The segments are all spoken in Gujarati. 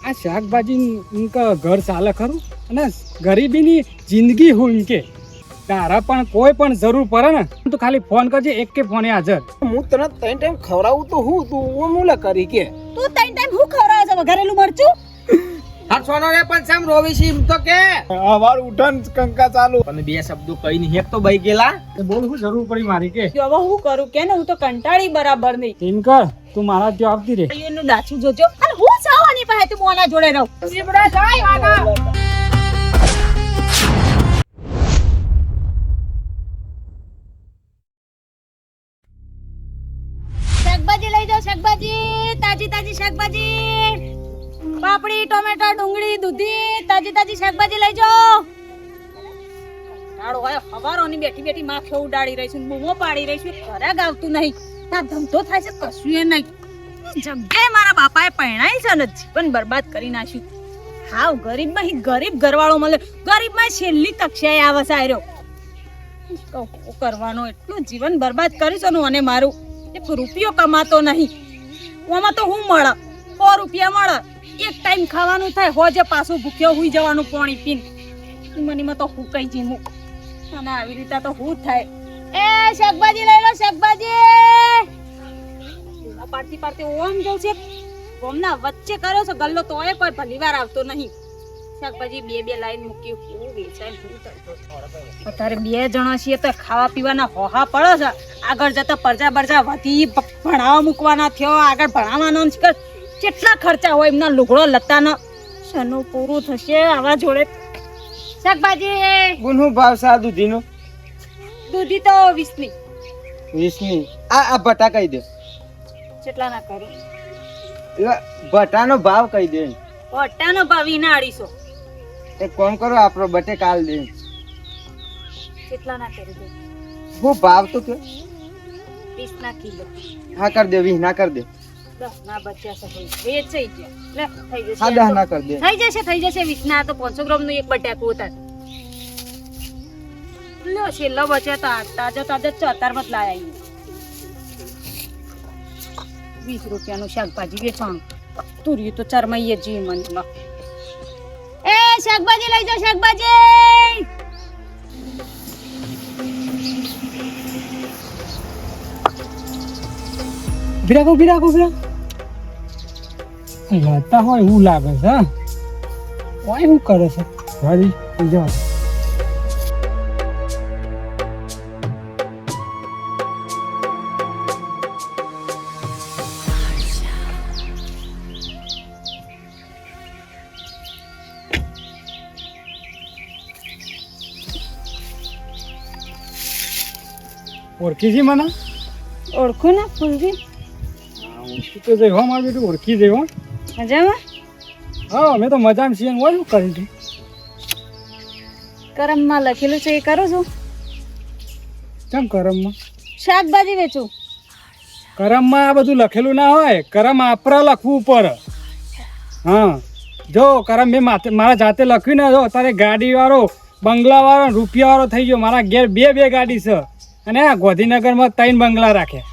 આ શાકભાજી ઘર ચાલે ખરું અને ગરીબીની જિંદગી હું કે તારા પણ કોઈ પણ જરૂર પડે ને તો ખાલી ફોન કરજે, એક કે ફોને હાજર. હું તને 3 ટાઈમ ખવડાવું તો હું તું મુલા કરી કે તું 3 ટાઈમ હું ખવડાવે છે વઘારેલું મરચું? હા સોનો રે પણ સામ રોવી છે એમ તો કે અમાર ઉઠન કંકા ચાલુ અને બે શબ્દો કઈ નહીં એક તો બઈ ગયેલા બોલ શું જરૂર પડી મારી કે જો હવે હું કરું કે ને હું તો કંટાળી બરાબર નહીં. એમ કર તું મારા ત્યાં આવતી રે. એનું દાચું જોજો અને હું સાવાની પાસે તું મોના જોડે રહું. જીબડા જાય વાગા. શાકભાજી લઈ જાઓ, શાકભાજી તાજી તાજી શાકભાજી, પાપડી, ટોમેટો, ડુંગળી, દૂધી, તાજી તાજી શાકભાજી લઈ જાઓ. તાળો હોય હવારોની બેઠી બેઠી માં ખેવ ઉડાડી રહી છું, બૂમો પાડી રહી છું, ઘરે ગાવતું નહીં. તા ધમતો થાય છે કશું એ નહીં. જગ્યાએ મારા બાપાએ પરણાઈ છે ને જીવન બરબાદ કરી નાખ્યું. હાવ ગરીબમાં ગરીબ ઘરવાળો મળે, ગરીબમાં છેલ્લી કક્ષાએ આવે છે આર્યો. કરવાનો એટલું જીવન બરબાદ કરીશું ને અને મારું એક રૂપિયો કમાતો નહીં. આમાં તો હું મળે 100 રૂપિયા મળે, એક ટાઈમ ખાવાનું થાય, હોજે પાછું ભૂખ્યો હુઈ જવાનું પાણી પીને. મનીમાં તો હું કઈ જીમું અને આવી રીતે તો હું થાય. એ શાકભાજી લઈ લો, શાકભાજી પાડતી પાડતી ઓમ જવું છે. ઓમના વચ્ચે કર્યો છે ગલ્લો તો એ કોઈ ભલીવાર આવતો નહીં. શાકભાજી બે લાઈન મૂકી હું વેચાય હું કરતો. અત્યારે 2 જણા છીએ તો ખાવા પીવાના હોહા પડે છે. આગળ જતા પરજા બરજા વધી ભણાવવા મૂકવાના થયો, આગળ ભણાવવાનો કેટલા ખર્ચા હોય એમના લુગડો લતાનો. શનું પૂરું થશે આવા જોડે. શાકભાજી ગુનું ભાવ સા દૂધીનો દૂધી તો 20 ની. 20 ની આ ભટા કહી દે. કેટલા ના કરું? ભટાનો ભાવ કહી દે. ભટ્ટાનો ભાવ 250. એક કામ કરો આપણો બટે કાલ દે. કેટલા ના કરી દે? હું ભાવ તો કે 20 ના કિલો. હા કર દે, 20 ના કર દે. 10 ના બચ્યા છે વેચાઈ ગયા. લે થઈ જશે. હા 10 ના કર દે. થઈ જશે 20 ના તો 500 ગ્રામ નું એક બટાકું હતા. લો છેલ્લો બચ્યા તા તાજા 74 મત લાયા. 20 રૂપિયાનું શાકભાજી વેચવાનું. તુર્યું તો ચરમાઈએ જી મનમાં. એ શાકભાજી લઈ જાઓ, શાકભાજી ભીરાકો લતા હોય એવું લાગે છે. કોઈ શું કરે છે ભાઈ જવા. ઓળખી છે મને? ઓળખું ને ફૂલજી. ઓળખી તો જઈ હો મારું બેટું, ઓળખી જઈ હો. મજામાં? હા અમે તો મજામાં છીએ. ને શું કરી તું? કરમમાં લખેલું છે એ કરું છું. કેમ કરમમાં? શાકભાજી વેચું. કરમમાં આ બધું લખેલું ના હોય, કરમ આપણે લખવું પડે. હા જો કરમ મેં મારા જાતે લખ્યું ને, જો અત્યારે ગાડીવાળો, બંગલાવાળો, રૂપિયાવાળો થઈ ગયો. મારા ઘેર બે ગાડી છે અને આ ગોધીનગરમાં 3 બંગલા રાખ્યા.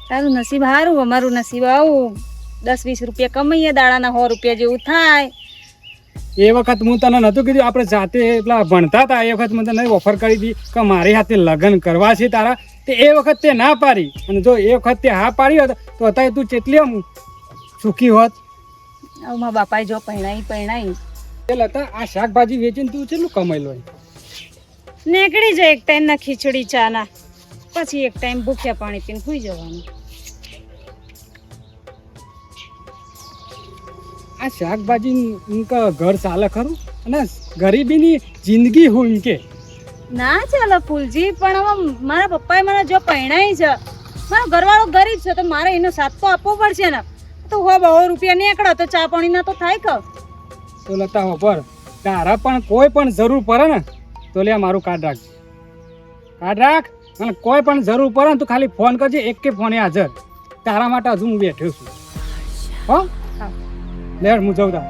તારું નસીબ સારું, અમારું નસીબ આવું. 10-20 રૂપિયા કમાઈએ દાડાના 100 રૂપિયા જેવું થાય. એ વખત હું તને નહોતું કીધું, આપણે જાતે એટલા ભણતા હતા એ વખત મેં તને ઓફર કરી હતી કે મારી હાથે લગ્ન કરવા છે તારા. તે એ વખત તે ના પાડી, અને જો એ વખત તે હા પાડી હોત તો અત્યારે તું કેટલી આમ સુખી હોત. હવે મારા બાપાએ જો પરણાઈ એ લતા આ શાકભાજી વેચીને તું કેટલું કમાઈ લો? નીકળી જાય એક ટાઈમ ના ખીચડી ચા ના, પછી એક ટાઈમ ભૂખ્યા પાણી પીને સુઈ જવાનું. આ શાકભાજી ઘર ચાલે ખરું અને ગરીબીની જિંદગી હું કે ના ચાલો ફૂલજી, પણ હવે મારા પપ્પાએ મને જો પરણાઈ છે, મારો ઘરવાળો ગરીબ છે તો મારે એનો સાથ તો આપવો પડશે ને. તો 100-200 રૂપિયા નીકળે તો ચા પાણી ના તો થાય કે. તો લતા હોપર તારા પણ કોઈ પણ જરૂર પડે ને તો લે મારું કાર્ડ રાખ. અને કોઈ પણ જરૂર પડે ને તો ખાલી ફોન કરજે, એક કે ફોને હાજર. તારા માટે હજુ હું બેઠ્યો છું. હો લે હું જાઉં તા.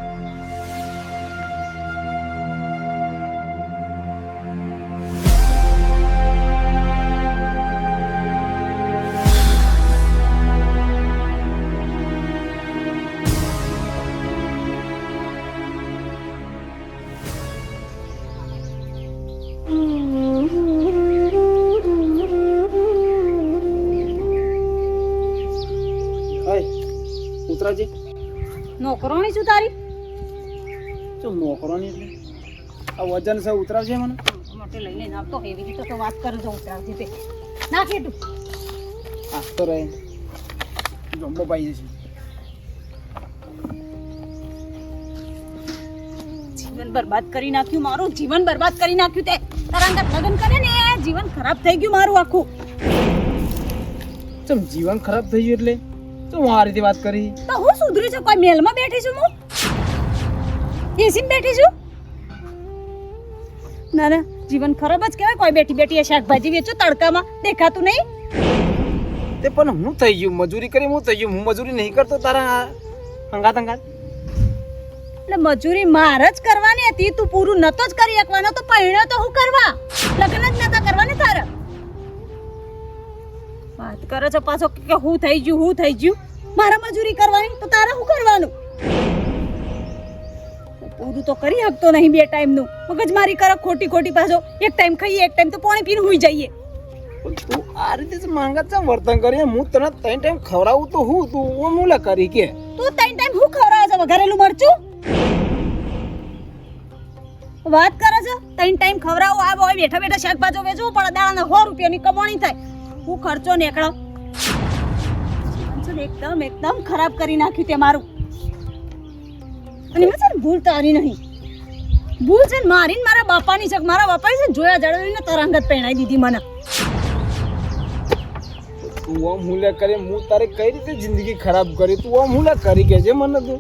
ઉતરાવજે. નોકરોણી છું તારી શું નોકરોની એટલે આ વજન છે ઉતરાવજે મને. માટે લઈને આવતો એવી રીતે તો વાત કરું તો ઉતરાવજે તે નાખ એટલું આખતો રહે જમ્બો પાઈ જશે. જીવન બરબાદ કરી નાખ્યું મારું જીવન બરબાદ કરી નાખ્યું તે તારા અંદર લગ્ન કરે ને જીવન ખરાબ થઈ ગયું મારું આખું ચમ જીવન ખરાબ થઈ ગયું એટલે શું આ રીતે વાત કરી? તો હું સુધરી છું કોઈ મેલમાં બેઠી છું હું એસીમાં બેઠી છું ના ના જીવન ખરાબ જ કહેવાય કોઈ બેઠી બેઠી શાકભાજી વેચો તડકામાં દેખાતું નહીં તે પણ હું થઈ ગયું મજૂરી કરી હું થઈ ગયું હું મજૂરી નહીં કરતો તારા અંગાત અંગાત. એટલે મજૂરી માર જ કરવાની હતી તું પૂરું નતો જ કરી શકવાનો તો પહેણ્યો તો હું કરવા લગ્ન જ નતા કરવાને તારે વાત કરે છે પાછો કે હું થઈ ગયું મારા મજૂરી કરવાની તો તારે શું કરવાનું પૂરું તો કરી શકતો નહીં બે ટાઈમનું મગજ મારી કરે ખોટી ખોટી પાછો એક ટાઈમ ખાઈએ એક ટાઈમ તો પાણી પીને હુઈ જઈએ તું આ રીતે જ માંગત છે વર્તન કરી હું તને ત્રણ ટાઈમ ખવડાવું તો હું તું ઓ મુલા કરી કે તું ત્રણ ટાઈમ હું ખવડાવે છે વઘારેલું મરચું વાત કરે છે ત્રણ ટાઈમ ખવડાવો આવો હોય બેઠા બેઠા શાકભાજી વેચવું પડે દાડાના 100 રૂપિયાની કમાણી થાય હું ખર્ચો નીકળો એકદમ ખરાબ કરી નાખ્યું તે મારું અને મેં છે ને ભૂલ તારી નહીં ભૂલ છે ને મારી ને મારા બાપાની છે મારા બાપાએ છે ને જોયા જડવીને તરંગત પહેણાઈ દીધી મને તું ઓ મુલા કરી હું તારે કઈ રીતે જિંદગી ખરાબ કરી તું ઓ મુલા કરી કે છે મને તું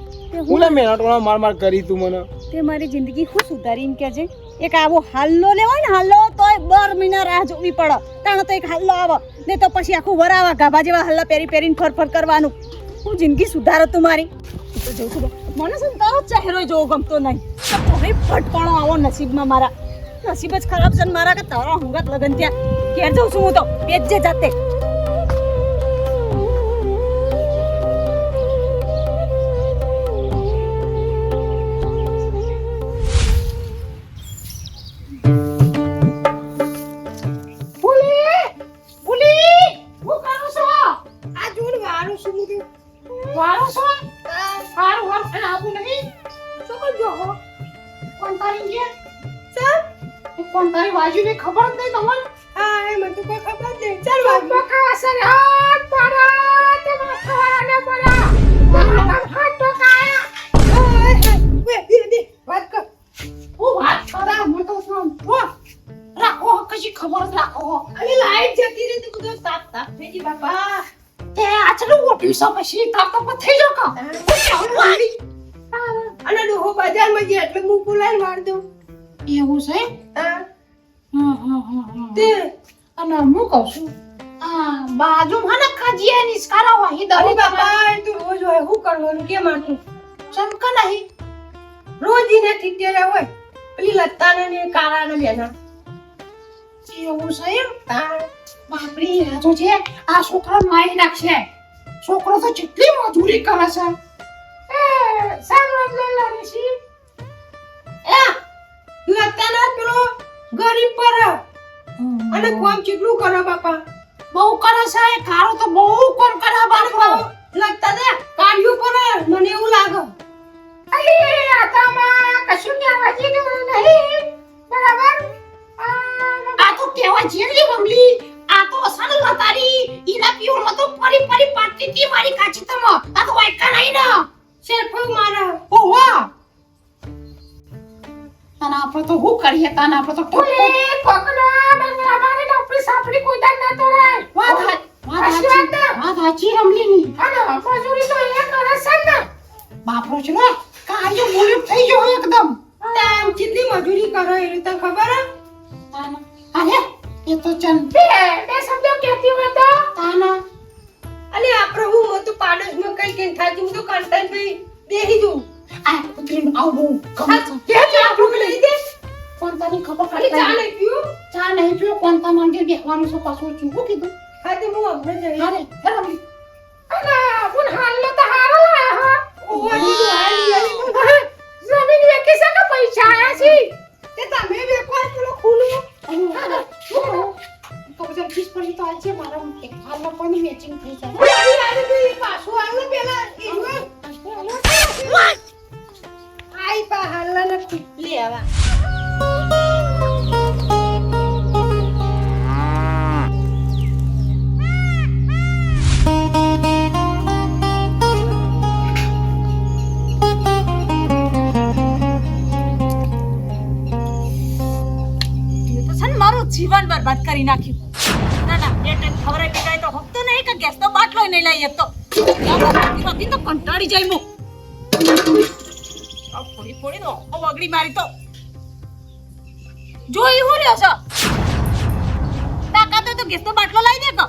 મુલા મેનાટોણા માર કરી તું મને તે મારી જિંદગી ખૂબ સુધારી એમ કે છે એક આવો હાલ્લો લેવાય ને હાલ્લો તોય 12 મહિના રાહ જોવી પડે તાણે તો એક હાલ્લો આવે ને તો પછી આખું વરાવા ગાભા જેવા હલ્લા પહેરીને ફરફર કરવાનું હું જિંદગી સુધારો તું મારી તો જોઉં છું મને છે ને તારો ચહેરો જોવો ગમતો નહીં હવે ફટકાણો આવો નસીબમાં મારા નસીબ જ ખરાબ છે ને મારા કે તારા હંગાત લગન ત્યાં ઘેર જઉં છું હું તો બેજે જાતે એવું છે તે અને હું કહું છું બાજુમાં ને ખાજીયા નિસ્કારા હોય દરી બાપા તું રોજ હોય હું કરવાનું કે મારતું ચમકા નહીં રોજ ને ઠીટેરા હોય પેલી લત્તાને ને કાળાને બેના એવું છે એમ બાપરી રાજો છે આ છોકરા મારી નાખશે છોકરો તો કેટલી મજૂરી કરે છે એ સાંભળ લેલાની સી એ લત્તાના પેલો ગરીબ પર અને કોમ કેટલું કરે બાપા બહુ કરે છે કારો તો બહુ કોમ કરે બાપા લગતા ને કાઢ્યું કરે મને એવું લાગે અલી આતામાં કશું કહેવા જેવું નહીં બરાબર આ તો કહેવા જેવી રમલી આ તો અસલ લતારી ઈના પીઓમાં તો ફરી પાટતી તી મારી કાચી તમ આ તો વાયકા નહીં ના સેલ્ફ મારા ઓ વાહ અને આપણે તો હું કરીએ તાને આપણે તો ટોલે પકડા બંગલા મારે નોકરી સાપડી કોઈ દાન ના તો રે વાત હાચી રમલી ની અને મજૂરી તો એ કરે છે ને બાપરો છે ને કાર્ય બોલ્યું થઈ ગયો એકદમ ટાઈમ કેટલી મજૂરી કરે એ રીતે ખબર હે તાને અરે એ તો ચંપે બે શબ્દો કહેતી હોય તો તાને અલે આપણે હું તો પાડોશમાં કઈ કઈ થાકી હું તો કંટાઈ ગઈ બેહી જઉં આ પુત્રી આવું કે કે આપણું લઈ દે કોણતાની ખબર ખાલી ચા નહીં પીયો કોણતા માંગે બેહવાનું છે પાછું ચૂકો કીધું હા તે હું અમને જઈ અરે રમલી અલા કોણ હાલનો તો હારો હા ઓની હાલી જમીન વેકી છે કે પૈસા આયા છે તે તમે વેકો પેલો ખુલું તો પછી ફીસ પડી તો આજે મારા એક હાલનો પણ મેચિંગ થઈ જાય પાછું હાલનો પેલા જીવન બરબાદ કરી નાખ્યું. ના ના, બે ટાઈમ ખવરાય પીવડાય તો હકતો નહીં કે ગેસ તો બાટલો નહીં લઈ શકતો. હતી તો કંટાળી જાય હું. આ ફોડી દો, આ વગડી મારી તો. જોઈ હું રહ્યો છો? તાકાત હોય તો ગેસ તો બાટલો લઈ દે કો.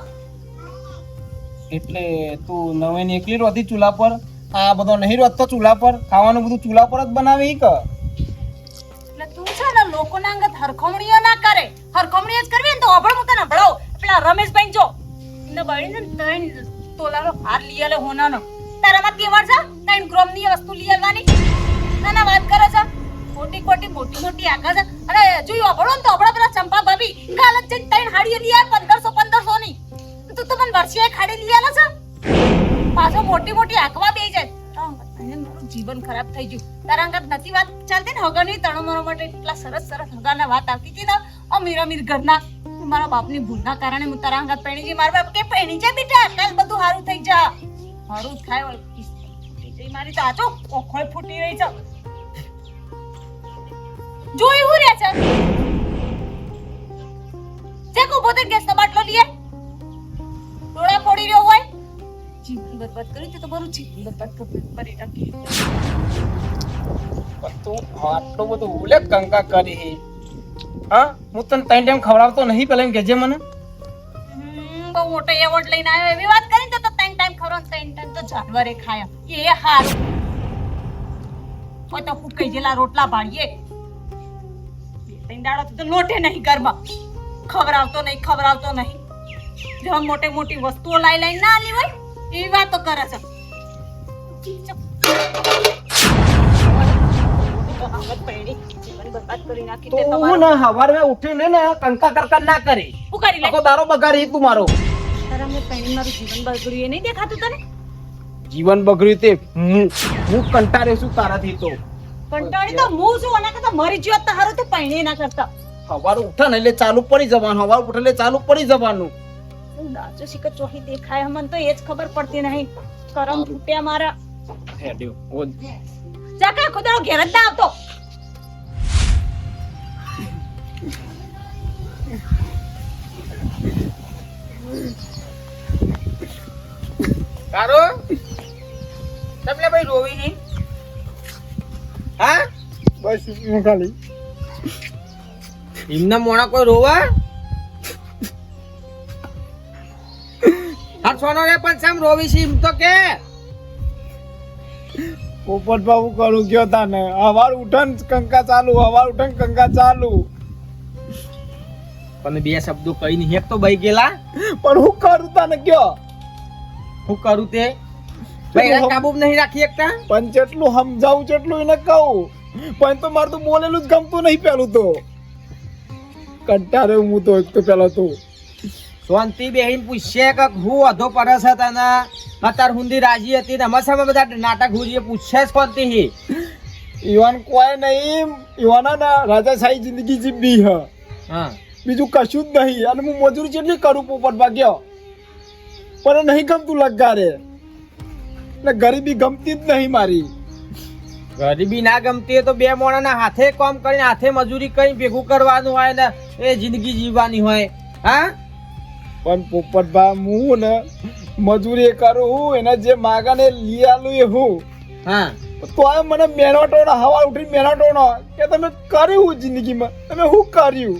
એટલે તું નવે ને એકલી રોતી ચૂલા પર, આ બધો નહીં રોતતો ચૂલા પર, ખાવાનું બધું ચૂલા પર જ બનાવે ઈ કે? એટલે તું છે ને લોકોના અંગત હરખમણીઓ ના કરે. હરખમણીઓ જ કરવી ને તો અભળ હું તને ભળાવ. પેલા રમેશભાઈ જો ને બળીને ત્રણ તોલાનો હાર લઈ આલે હોનાનો. તારામાં કેવડ છે? ત્રણ ગ્રામની વસ્તુ લઈ આવવાની. ના વાત કરે છે. મોટી મોટી આગળ છે. અને જોયું અભળો ને તો અભળા પેલા ચંપા ભાભી કાલ જ જઈને ત્રણ હાડીઓ લઈ આવે 1500 ની. તું તો મને વર્ષે એક હાડી લઈ આલે છે. પાછો મોટી આંખવા બેહી જાય. મારું જીવન ખરાબ થઈ ગયું. તારા અંગત નથી વાત ચાલતી ને હગાની તણો મારા માટે એટલા સરસ હગાના વાત આવતી હતી ને અમીર ઘરના. મારા બાપની ભૂલના કારણે હું તારા અંગત પહેણી ગઈ. મારા બાપ કે પહેણી જા બેટા, કાલ બધું સારું થઈ જા. સારું જ થાય હોય મારી તો આજો ઓખોય ફૂટી રહી છે. જોઈ હું રે છે જે કો પોતે ગેસ નો બાટલો લીએ ડોળા ફોડી રહ્યો હોય. જીવન બરબાદ કરી તે તો બરું જીવન બરબાદ કરી નાખી. તું આટલું બધું ઉલે કંકા કરી. હા, હું તને ત્રણ ટાઈમ ખવડાવતો નહીં પેલા એમ કહેજે મને. બહુ મોટો એવોર્ડ લઈને આવ્યો એવી વાત કરી તો ત્રણ ટાઈમ ખવડાવ, ત્રણ ટાઈમ તો જાનવરે ખાયા. એ હારું હોય તો ફૂકાઈ ગયેલા રોટલા ભાળીએ. ત્રણ દાડો તો લોટે નહીં ઘરમાં. ખવડાવતો નહીં. જેવા મોટી વસ્તુઓ લઈને ના આલી હોય એવી વાતો કરે છે. તું ના હવારે ઉઠીને ને કંકા કરકા ના કરી. શું કરી લે? આખો દારો બગાડી તું મારો. તારા મેં પેણી મારું જીવન બગડ્યું એ નહીં દેખાતું તને? જીવન બગડ્યું તે હું કંટાળ્યો છું તારાથી તો. કંટાળી તો હું છું અને કે મરી જ્યો તો હારું તો પેણી ના કરતા. હવારે ઉઠે ને એટલે ચાલુ પડી જવાનું, હવારે ઉઠે એટલે ચાલુ પડી જવાનું. દાચો શીખર ચોહી દેખાય મને તો એ જ ખબર પડતી નહીં. કરમ ફૂટ્યા મારા. હેડ્યો ઓ જાકા ખુદાનો ઘેર જ ના આવતો. કારો તમને ભાઈ રોવી નહીં? હા, બસ હું ખાલી એમના મોણા કોઈ રોવા? હા સોનો રે પણ સામ રોવી છે એમ તો કે. પોપટ બાબુ કરું ગયો તાને હવાર ઉઠન કંકા ચાલુ, પણ બે શબ્દો કઈ નહીં એક તો બઈ ગયેલા. પણ હું કરું તાને કયો? હું કરું તે ભાઈ કાબુ નહીં રાખી એકતા. પણ જેટલું સમજાવું જેટલું એને કહું, પણ તો મારું તો બોલેલું જ ગમતું નહીં. પેલું તો કંટાળે હું તો એક તો પેલા તો શાંતિ બેહીન પૂછશે કે હું અધો પડે છે તને અત્યાર હુંદી રાજી હતી ને હમણાં બધા નાટક હુરીએ પૂછશે શાંતિ. ઈવાન કોઈ નહીં, ઈવાના ના રાજાશાહી જિંદગી જીવી હ. હા, બીજું કશું જ નહીં. અને હું મજૂરી જેટલી કરું પોપટ ભાગ્યો, પણ નહીં ગમતું લગારે ને ગરીબી ગમતી જ નહીં મારી. ગરીબી ના ગમતી હોય તો બે મોણાના હાથે કામ કરીને હાથે મજૂરી કરી ભેગું કરવાનું હોય ને એ જિંદગી જીવવાની હોય. હા, પણ પોપટભા હું ને મજૂરી કરું હું, એને જે માગા ને લઈ આલું એ હું. હા, તો આ મને મેનાટો હવા ઉઠી મેનાટો કે તમે કર્યું જિંદગીમાં, તમે શું કર્યું?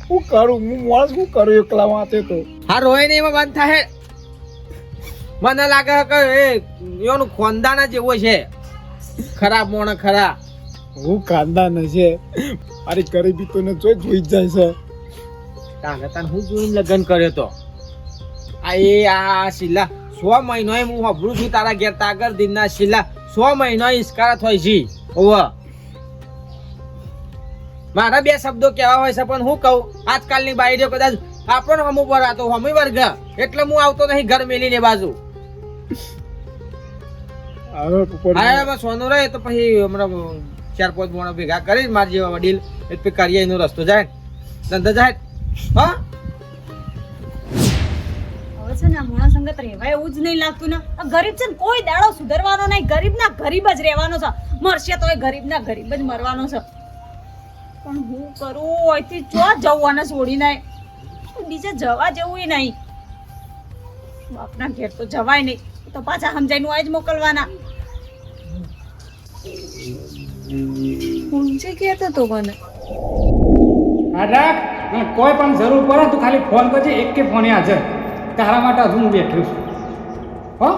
હું કરું, હું માણસ શું કરું એકલા વાંચે તો. હા રોય ને એમાં બંધ થાય. મને લાગે કે એ એનું ખોંદાના જેવો છે. ખરાબ મોણ ખરા. હું ખાનદાન છે મારી ગરીબી તો ને જોઈ જ જાય છે. તાને હું જોઈને લગ્ન કર્યો તો આ શીલા 100 મહિનો હું હબરું છું તારા ઘેર તાગર દિનના શીલા 100 મહિનો ઇસ્કારા થાય છે. ઓવા મારા બે શબ્દો કેવા હોય છે પણ હું કહું આજકાલની બાયડીઓ કદાચ આપણો હમું પર આતો હમી વર્ગ એટલે હું આવતો નહીં ઘર મેલીને બાજુ. હા સોનું રહે તો પછી હમણાં 4-5 મોણો ભેગા કરી મારા જેવા વડીલ એટલે કરીએ એનો રસ્તો જાય ધંધો જાય. હા, હવે છે ને આ મોણા સંગત રહેવાય એવું જ નહીં લાગતું ને. આ ગરીબ છે ને કોઈ દાડો સુધરવાનો નહીં. ગરીબ ના ગરીબ જ રહેવાનો છે. મરશે તો એ ગરીબ ના ગરીબ જ મરવાનો છે. પણ હું કરું અહીંથી જો જવાને છોડીને બીજે જવા જેવું નહીં. બાપના ઘેર તો જવાય નહીં, તો પાછા સમજાઈને આજ મોકલવાના. ઊંચે કહેતો તો મને હા રાખ, અને કોઈ પણ જરૂર પડે તું ખાલી ફોન કરજે, એક કે ફોને હાજર. તારા માટે હજુ હું બેઠો છું. હો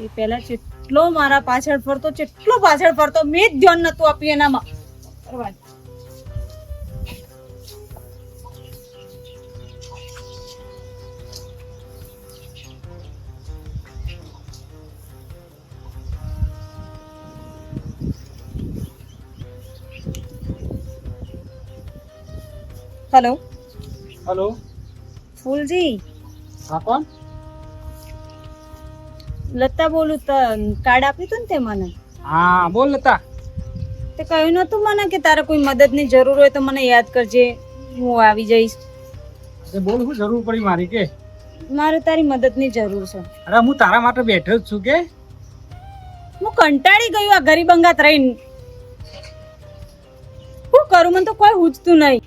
એ પહેલા જેટલો મારા પાછળ ફરતો મેં જ ધ્યાન નતું આપ્યું એનામાં. કરવા દે. હેલો હલો, ફૂલજી, હા કોણ? લતા બોલું. કાર્ડ આપ્યું હતું ને તે મને, હા બોલ લતા. તે કહ્યું નતું મને કે તારે કોઈ મદદની જરૂર હોય તો મને યાદ કરજે, હું આવી જઈશ. એ બોલ, શું જરૂર પડી મારી કે? મારે તારી મદદની જરૂર છે. અરે હું તારા માટે બેઠો જ છું કે. હું કંટાળી ગયું આ ગરીબ અંગાત રહીને. શું કરું, મને તો કોઈ પૂછતું નહીં.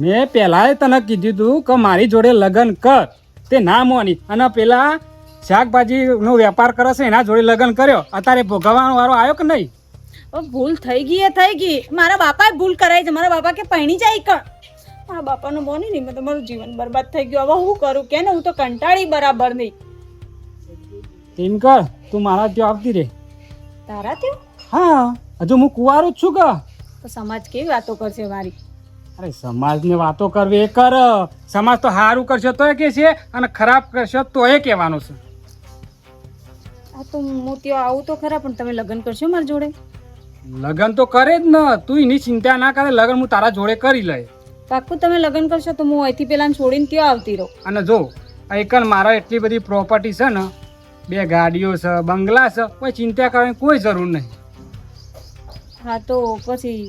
મેં પહેલાંય તને કીધું તું કે મારી જોડે લગ્ન કર, તે ના મોની. અને પેલા શાકભાજીનો વેપાર કરે છે એના જોડે લગ્ન કર્યો, અત્યારે ભોગવવાનો વારો આવ્યો કે નહીં? ભૂલ થઈ ગઈ એ થઈ ગઈ. મારા બાપાએ ભૂલ કરાવી છે. મારા બાપા કે પૈણી જાય કણ. મારા બાપાનું બોની નહીં, મેં તમારું જીવન બરબાદ થઈ ગયું. હવે હું કરું કે ને, હું તો કંટાળી બરાબર નહીં. એમ કર, તું મારા ત્યાં આવતી રે. તારા ત્યાં? હા, હજુ હું કુંવારો જ છું કે. તો સમાજ કેવી વાતો કરશે મારી? અરે સમાજને વાતો કરવી એ કર. સમાજ તો સારું કરશે તોય કે છે, અને ખરાબ કરશે તોય કહેવાનું છે. આ તો હું ત્યાં આવું તો ખરા, પણ તમે લગ્ન કરશો મારી જોડે? લગ્ન તો કરે જ ને, તું એની ચિંતા ના કરે. લગ્ન હું તારા જોડે કરી લઈ. પાક્કું તમે લગ્ન કરશો તો હું અહીંથી પેલા છોડીને ત્યાં આવતી રહું. અને જો એકન મારા એટલી બધી પ્રોપર્ટી છે ને, 2 ગાડીઓ છે, બંગલા છે, કોઈ ચિંતા કરવાની કોઈ જરૂર નહીં. હા તો પછી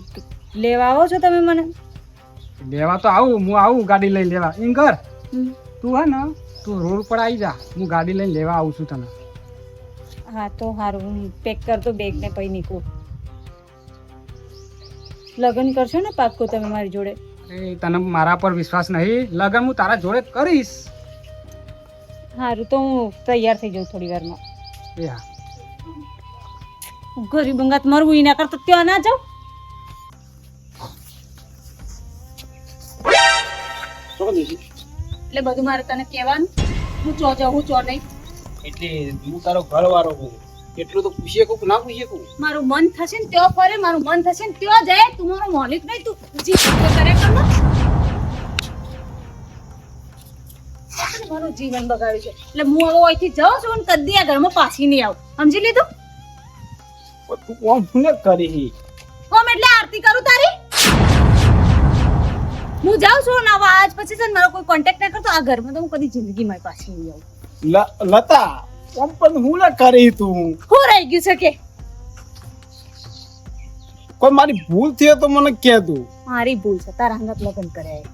લેવા આવો છો તમે મને? લેવા તો આવું, હું આવું ગાડી લઈને લેવા. એમ કર, હમ. તું હે ને તું રોડ પર આવી જા, હું ગાડી લઈને લેવા આવું છું તને. હા તો સારું, હું પેક કરતો બેગ ને પછી નીકળું. લગ્ન કરશો ને પાક્કું તમે મારી જોડે? એ તને મારા પર વિશ્વાસ નહીં? લગ્ન હું તારા જોડે કરીશ. સારું તો હું તૈયાર થઈ જાઉં થોડી વારમાં. એ હા, ગરીબ અંગાત મરવું એના કરતા ત્યાં ના જાઉં. એટલે બધું મારે તને કહેવાનું, હું ચો જાઉં, હું ચો નહીં. એટલે હું તારો ઘરવાળો છું, એટલું તો પૂછીએ કોક ના પૂછીએ કોક. મારું મન થશે ને ત્યાં ફરે, મારું મન થશે ને ત્યાં જાય. તું મારો માલિક નહીં, તું જી તો કરે કર ને. મારું જીવન બગાડ્યું છે. એટલે હું હવે અહીંથી જાઉં છું ને કદી આ ઘરમાં પાછી નહીં આવું. સમજી લીધું? તું કોમ ને કરી કોમ એટલે આરતી કરું તારી? હું જાઉં છું ને હવે આજ પછી છે ને મારો કોઈ કોન્ટેક્ટ ના કરતો આ ઘરમાં, તો હું કદી જિંદગીમાં પાછી નહીં આવું. લતા કોમ પણ હું ને કરી તું. હું રહી ગયું છે કે કોઈ મારી ભૂલ થઈ તો મને કહે તું. મારી ભૂલ છે, તારા હંગાત લગ્ન કર્યા.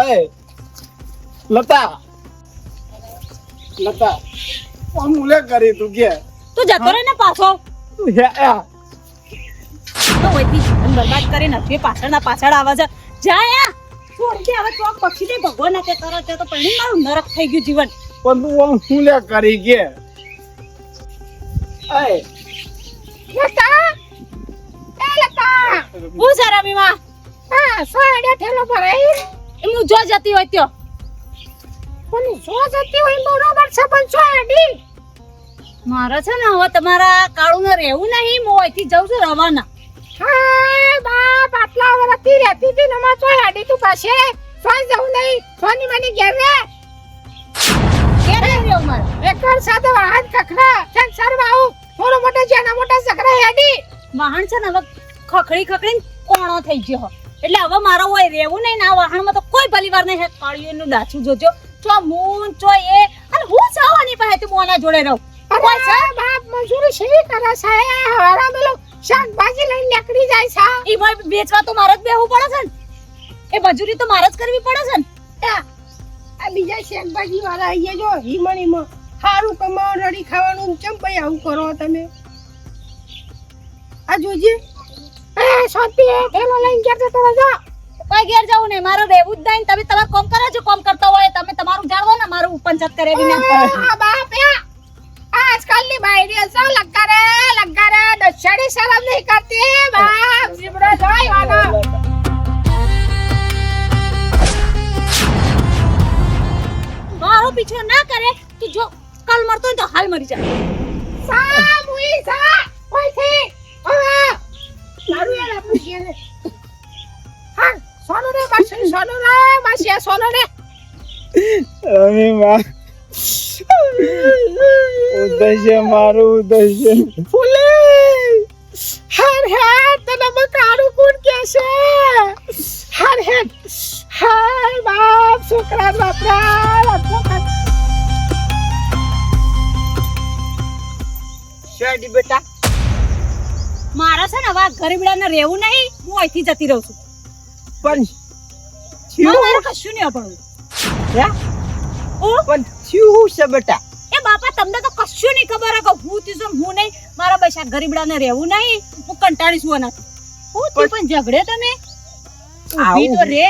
અય લતા કોમ હું ને કરી તું કે તું જતો રહે ને પાછો. તું હે આ તો ઓયથી જીવન બરબાદ કરી નથી, પાછળ આવે છે. જા યા છોડ દે હવે. ચોક પક્ષી દે ભગવાન તે કરો તે તો પડી મારું નરક થઈ ગયું જીવન. પણ તું આમ હું ને કરી કે અય લતા એ લતા હું સરામી માં હા સોડે ઠેલો ભરાઈ હું જો જતી હોય ત્યો. પણ જો જતી હોય બરોબર છે, પણ સોડી મારે છે ને હવે તમારા કાળું ને રહેવું નહીં. હું અહીંથી જાઉં છું રવાના. હા બાપ આટલા વર્ષથી રહેતી હતી ને માં સોડી તું પાસે સોય જવું નહીં. સોની મને ઘેર રે ક્યારે રહેવું મારે? એકર સાથે વાહન કખડા ચન સરવાઉ થોડો મોટો જેના મોટા સકરા હેડી વાહન છે ને હવે ખખડીને કોણો થઈ ગયો. એટલે હવે મારો હોય રહેવું નહીં ને આ વાહણમાં તો કોઈ પરિવાર નહીં. કાળીઓનું ડાચું જોજો ચો મૂન ચો એ. અને હું સાવાની પાસે તું મોના જોડે રહું. અરે બાપ મજૂરી શેવી કરે છે હવારા મેલો શાકભાજી લઈને નીકળી જાય છે. ઈ ભાઈ વેચવા તો મારે જ બેહવું પડે છે ને. એ મજૂરી તો મારે જ કરવી પડે છે ને. આ બીજા શાકભાજી વાળા અહીંયા જો હિમણીમાં સારું કમાવા રડી ખાવાનું ચમ ભાઈ આવું કરો તમે? આ જોજે એ શાંતિ એ થેલો લઈને ઘેર જતો રહેજો. કોઈ ઘેર જવું નહીં, મારે રહેવું જ નહીં. તમે તમારું કામ કરો છો, કામ કરતા હોય તમે તમારું જાણવો ને, મારું પંચાયત કરે વિના. આ બાપ એ આજકાલની બાયરી છે લગારે દશડી શરમ નહીં કરતી બાપ જીબડો જોઈ વાનો. મારો પીછો ના કરે તો જો કાલ મરતો હોય તો હાલ મરી જાય. સા મુઈ સા ઓયથી ઓવા લાડુ એ લાડુ છે હા સોનો રે માસી સોનો રે અરે માં ઉદય મારું ઉદય ફૂલે હર હે તને મકારું કોણ કે છે હર હે હાય બાપ છોકરા બાપરા શેડી બેટા મારા છે ને હવે ગરીબડાને રહેવું નહીં, હું અહીંથી જતી રહું છું. પણ મારે કશું નહીં અભણવું. હે ઓ પણ શું છે બેટા એ બાપા તમને તો કશું નહીં ખબર કે હું તીસું હું નહીં. મારા બસ આ ગરીબડાને રહેવું નહીં, હું કંટાળી છું નથી. હું તું પણ ઝઘડે તમે ઊભી તો રે.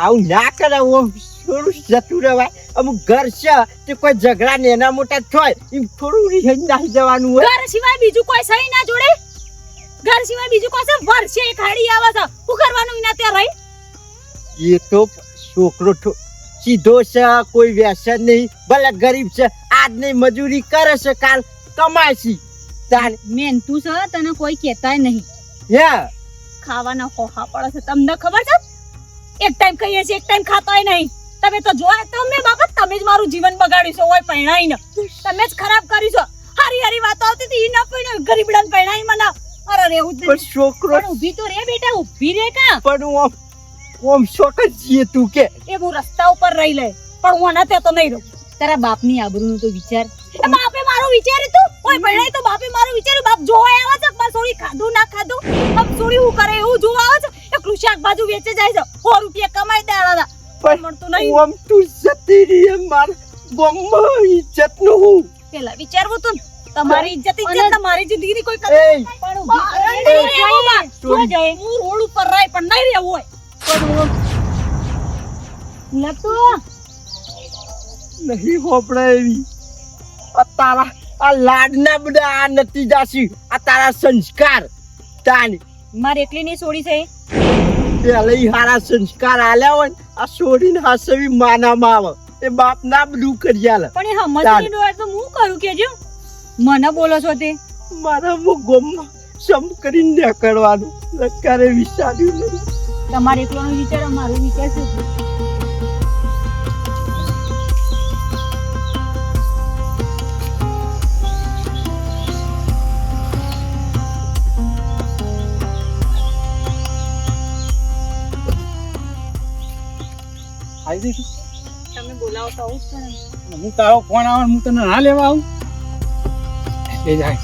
આવું ના કરે ઓમ થોડું જતું રહેવાય. અમુક ઘર છે તે કોઈ ઝઘડા ને એના મોટા થાય એમ થોડું રિહેજ નાખી જવાનું હોય. ઘર સિવાય બીજું કોઈ સહી ના જોડે. ઘર સિવાય બીજું કોઈ છે વર્ષે એક હાડી આવે છે, શું કરવાનું એના ત્યાં રહી. એ તો છોકરો સીધો છે, કોઈ વ્યસન નહીં, ભલે ગરીબ છે, આજ નહીં મજૂરી કરે છે, કાલ કમાય છે. તાર મહેનતું છે, તને કોઈ કહેતાય નહીં. હે ખાવાના ખોખા પડે છે તમને ખબર છે. એક ટાઈમ ખાઈએ છીએ, એક ટાઈમ ખાતોય નહીં. તમે તો જોયા તમે બાપા, તમે જ મારું જીવન બગાડ્યું છે. ઓય પૈણાઈને તમે જ ખરાબ કર્યું છે. હારી હારી વાતો આવતી હતી, ઈ ના પૈણ્યો ગરીબડાને પૈણાઈ મને. અરે રેવું જ પણ નહીં. છોકરો પણ ઊભી તો રે બેટા, ઊભી રે કા. પણ ઓમ શોખ જ છીએ તું કે એ હું રસ્તા ઉપર રહી લે, પણ હું આના ત્યાં તો નહીં રહું. તારા બાપની આબરૂનું તો વિચાર. એ બાપે મારું વિચાર્યું તું. ઓય પૈણાઈ તો બાપે મારું વિચાર્યું. બાપ જોવા આવે છે બસ થોડી ખાધું ના ખાધું, બાપ થોડી હું કરે એવું જોવા આવે છે. એકલું શાકભાજી વેચે જાય છે, 100 રૂપિયા કમાઈ દેવાના. પણ મળતું નહીં. ઓમ તું જતી રહી માર ગોમમાં ઇજ્જત નું હું પેલા વિચારવું તું ને. તમારી ઇજ્જત તમારી જિંદગીની કોઈ એ કદર પણ ઊભી કરે નહીં રહેવું બા. જો જાય હું રોડ ઉપર રહી પણ નહીં રહેવું હોય. નતો નહીં હોપડે એવી આ તારા આ લાડના બધા આ નથી જાસી આ તારા સંસ્કાર તાની મારે એકલી ની છોડી છે. પેલે હારા સંસ્કાર આલ્યા હોય ને આ છોડીને હાસવી માનામાં આવે એ બાપ ના બધું કરી આલે. પણ એ સમજની ડોળ તો હું કરું કેજો. મને બોલો છો તે મારા મો ગોમમાં સમ કરીને નીકળવાનું લકારે વિચાર્યું નહીં. તમારે એકલોનો વિચાર મારું વિચાર છે. આવી જઈશું. તમે બોલાવો તો આવું જ કરે ને. હું તારો ફોન આવે હું તને ના લેવા આવું એ જાય.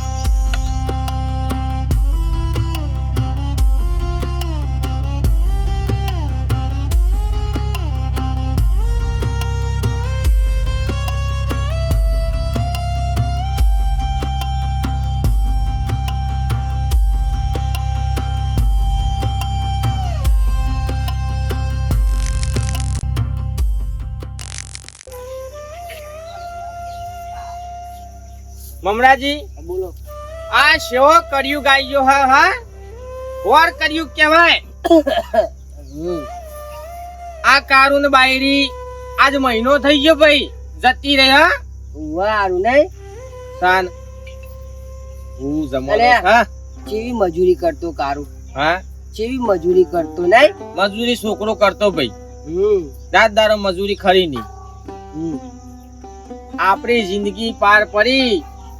મમરાજી બોલો. આ શેવો કર્યું ગાયો હા હા ઓર કર્યું કેવાય. આ કારુન બાયરી આજ મહિનો થઈ ગયો ભાઈ જતી રહી. હા વારું નહીં તાન હું જમાનો હા ચેવી મજૂરી કરતો કારું હા ચેવી મજૂરી કરતો નહીં. મજૂરી છોકરો કરતો ભાઈ. રાત દારો મજૂરી ખરી નહીં. આપણી જિંદગી પાર પડી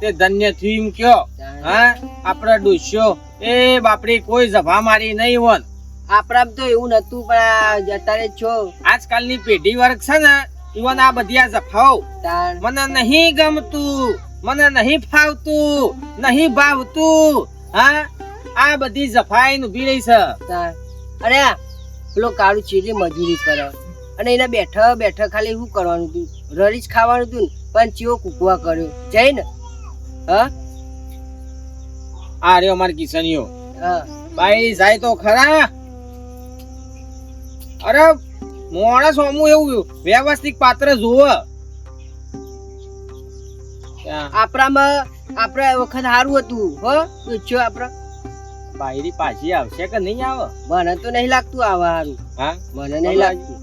તે ધન્ય થયું એમ કયો. હા આપડા ડોસ્યો એ બાપડી કોઈ જભા મારી નહીં હોન. આપણા તો એવું નતું પણ આ જતા રે છો આજકાલની પેઢી વર્ગ છે ને ઈવન આ બધી આ જફાઓ તાણ મને નહીં ગમતું, મને નહીં ફાવતું, નહીં ભાવતું. હા આ બધી જફાઈ ઉભી રહી છે. તાણ અરે આ પેલો કાળું ચીલી મજૂરી કરે અને એને બેઠા બેઠા ખાલી શું કરવાનું હતું રડી જ ખાવાનું હતું ને પણ ચેવો કૂકવા કર્યો જઈ ને હા આ રહ્યો અમાર કિશનીઓ હા ભાઈ જાય તો ખરા. અરે મોણસ અમુ એવું વ્યવસ્થિત પાત્ર જોવે. આપણામાં આપણે આ વખત સારું હતું હો પૂછ્યો આપણે બાયરી પાછી આવશે કે નહીં આવે? મને તો નહીં લાગતું આવા સારું હા મને નહીં લાગતું.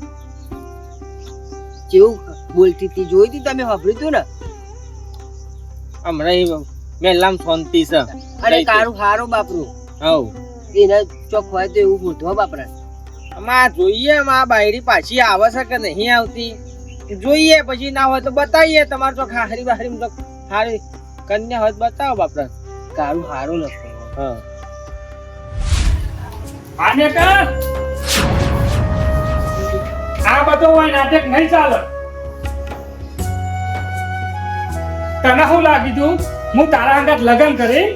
કેવું બોલતી હતી જોઈ હતી તમે સાંભળ્યું હતું ને? હમણાં મેલામ શાંતિ છે. અરે કારું હારો બાપરું હવ એને ચોક હોય તો એવું બોલતો બાપરા. આમાં જોઈએ આ બાયરી પાછી આવે છે કે નહીં આવતી જોઈએ, પછી ના હોય તો બતાવીએ. તમારે તો હારી બારી તો હારી કન્યા હોય તો બતાવો બાપરા. કારું હારું નથી. હા આને કર આ બધો હોય નાટક નહીં ચાલે. તને શું લાગી તું હું તારા અંગત લગ્ન કરી?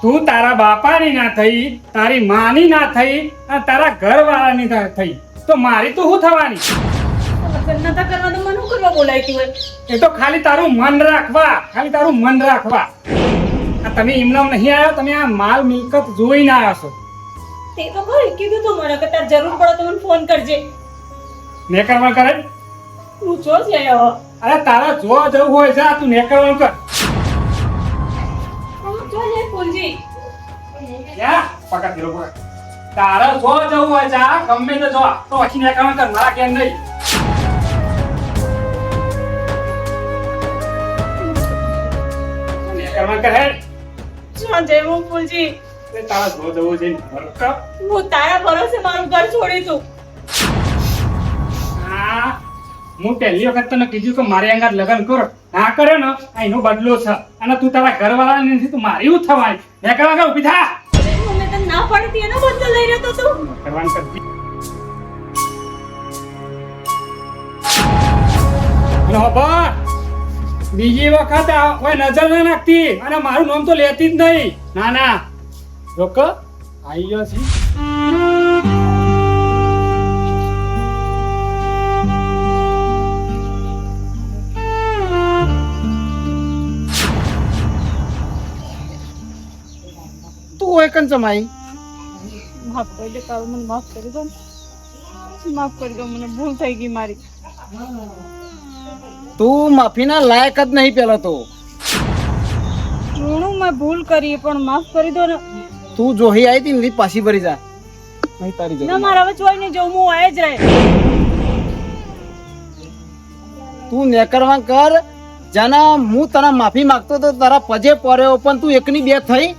તું તારા બાપાની ના થઈ, તારી માની ના થઈ અને તારા ઘરવાળાની ના થઈ તો મારી તો શું થવાની? લગ્ન નતા કરવા તો મને શું કરવા બોલાયતું હોય? એ તો ખાલી તારું મન રાખવા, ખાલી તારું મન રાખવા. આ તમે એમનામ નહીં આવ્યો, તમે આ માલ મિલકત જોઈને આવ્યા છો. તે તો ખરી કીધું તું મને કે તાર જરૂર પડે તો મને ફોન કરજે. નેકરવા કરે? તું જો છે હવે. અરે તારા જોવા જવું હોય જા, તું નેકરવાનું કર. હું જો લે ફૂલજી. યા પકડ દીરો પકડ. તારા જોવા જવું હોય જા, ગમે તે જો તો પછી નેકરવાનું કર, મારા કેમ નહીં. નેકરવાનું કર હેડ. જો જય હું ફૂલજી. તે તારા જોવા જવું છે કર. હું તારા ભરોસે મારું ઘર છોડી તું. હા હું પહેલી વખત તને કીધું કે મારી અંગાત લગ્ન કરો, ના કરે ને આ એનો બદલો છે. અને તું તારા ઘરવાળાને નથી તું મારી એવું થવાય. નેકરવા કર, ઊભી થા. મને તને ના પાડતી એનો બદલો લઈ રહ્યો તો તું. નેકરવાનું કર. અને હોભા, બીજી વખત કોઈ નજર ના નાખતી અને મારું નામ તો લેતી જ નહીં. ના ના રોક આવી ગયો છે. તું હોય કન સમાઈ માફ કરી દે તારું, મને માફ કરી દો. માફ કરી દો, મને ભૂલ થઈ ગઈ મારી. તું માફીના લાયક જ નહીં પેલા તો. ઘણું મેં ભૂલ કરી પણ માફ કરી દો ને. તું જોહી આવી હતી ને પાછી ભરી જા. નહીં તારી ના મારા હવે જોઈ નહીં જવું, હું આય જ રહે. તું નેકરવા કર. જાના હું તને માફી માંગતો તો તારા પજે પડ્યો પણ તું એકની બે થઈ.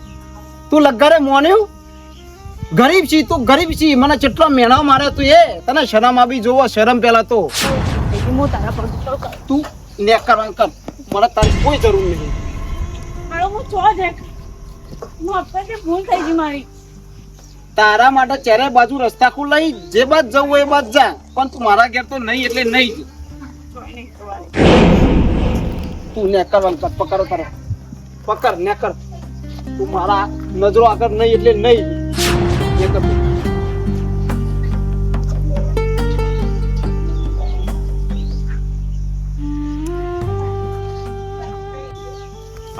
તું લગારે મોન્યું. ગરીબ છી તું, ગરીબ છી. મને કેટલો મેણા મારે તું એ. તને શરમ આવી જોવો, શરમ પેલા તો. હું તારા પર ગુસ્સો કરું. તું નેકરવા કર, મને તારી કોઈ જરૂર નહીં. હાલો હું છો જ માફ કરી દે, ભૂલ થઈ ગઈ મારી. તારા માટે ચારે બાજુ રસ્તા ખુલ્લા, જે બાદ જવું હોય એ બાદ જા, પણ તું મારા ઘેર તો નહીં એટલે નહીં. જોઈ નહીં કરવાની. તું નેકરવા કર, પકડો તારો પકડ નેકર. તું મારા નજરો આગળ નહીં એટલે નહીં. નેકર તું.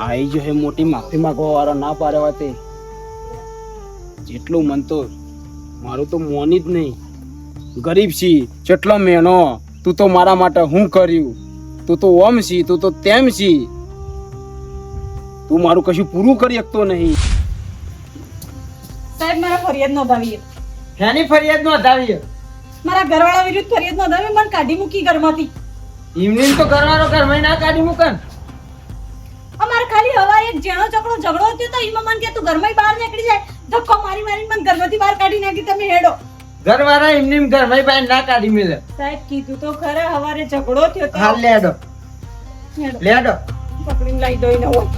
આઈ જો હે મોટી માફી માંગવા વાળો ના પાડે વાતે. જેટલું મન તો મારું તો મોની જ નહીં. ગરીબ છી, જેટલો મેનો. તું તો મારા માટે હું કર્યું. તું તો ઓમ છી, તું તો તેમ છી. તું મારું કશું પૂરું કરી શકતો નહીં. સાહેબ મારા ફરિયાદ નોંધાવી. શેની ફરિયાદ નોંધાવી? મારા ઘરવાળા વિરુદ્ધ ફરિયાદ નોંધાવી, મને કાઢી મૂકી ઘરમાંથી. એમની તો કરવાનો ઘરમાં ના કાઢી મૂકન. અમારે ખાલી હવા એક જેણો ચકડો ઝઘડો થયો તો એમાં મને કે તું ઘરમાં બહાર નીકળી જાય. ધક્કો મારી મારીને મને ઘરમાંથી બહાર કાઢી નાખી. તમે હેડો. ઘરવાળા એમની ઘરમાં બહાર ના કાઢી મેલે. સાહેબ કીધું તો ખરા હવારે ઝઘડો થયો તો. હાલ લેડો હેડો લેડો. પકડીને લઈ દો એને હોય.